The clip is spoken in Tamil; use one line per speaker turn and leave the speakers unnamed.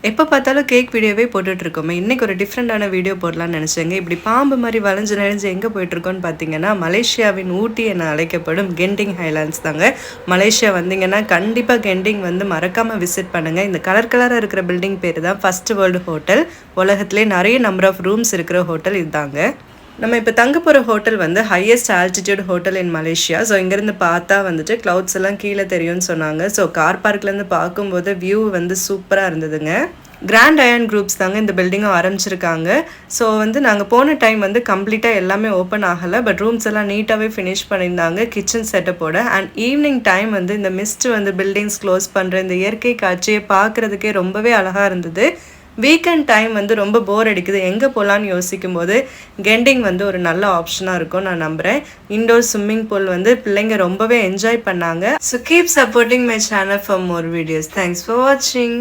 எப்போ பார்த்தாலும் கேக் வீடியோவே போட்டுட்ருக்கோமே, இன்றைக்கி ஒரு டிஃப்ரெண்ட்டான வீடியோ போடலான்னு நினச்சேங்க. இப்படி பாம்பு மாதிரி வளைஞ்சு நெளிஞ்சு எங்கே போயிட்டுருக்கோன்னு பார்த்தீங்கன்னா, மலேசியாவின் ஊட்டி என அழைக்கப்படும் கெண்டிங் ஹைலாண்ட்ஸ் தாங்க. மலேசியா வந்தீங்கன்னா கண்டிப்பாக கெண்டிங் வந்து மறக்காமல் விசிட் பண்ணுங்கள். இந்த கலர் கலராக இருக்கிற பில்டிங் பேர் தான் ஃபர்ஸ்ட் வேர்ல்டு ஹோட்டல். உலகத்திலே நிறைய நம்பர் ஆஃப் ரூம்ஸ் இருக்கிற ஹோட்டல் இதுதாங்க. நம்ம இப்போ தங்க போகிற ஹோட்டல் வந்து highest altitude hotel in Malaysia. So இங்கேருந்து பார்த்தா வந்துட்டு க்ளவுட்ஸ் எல்லாம் கீழே தெரியும்னு சொன்னாங்க. ஸோ கார் பார்க்லேருந்து பார்க்கும்போது வியூ வந்து சூப்பராக இருந்ததுங்க. கிராண்ட் அயன் குரூப்ஸ் தாங்க இந்த பில்டிங்கும் ஆரம்பிச்சிருக்காங்க. ஸோ வந்து நாங்கள் போன டைம் வந்து கம்ப்ளீட்டாக எல்லாமே ஓப்பன் ஆகலை, பட் ரூம்ஸ் எல்லாம் நீட்டாகவே ஃபினிஷ் பண்ணியிருந்தாங்க கிச்சன் செட்டப்போட. அண்ட் ஈவினிங் டைம் வந்து இந்த மிஸ்ட் வந்து பில்டிங்ஸ் க்ளோஸ் பண்ணுற இந்த இயற்கை காட்சியை பார்க்குறதுக்கே ரொம்பவே அழகாக இருந்தது. வீக்கெண்ட் டைம் வந்து ரொம்ப போர் அடிக்குது, எங்கே போகலான்னு யோசிக்கும் போது கெண்டிங் வந்து ஒரு நல்ல ஆப்ஷனாக இருக்கும் நான் நம்புகிறேன். இன்டோர் ஸ்விம்மிங் பூல் வந்து பிள்ளைங்க ரொம்பவே என்ஜாய் பண்ணாங்க. So keep supporting my channel for more videos. Thanks for வாட்சிங்.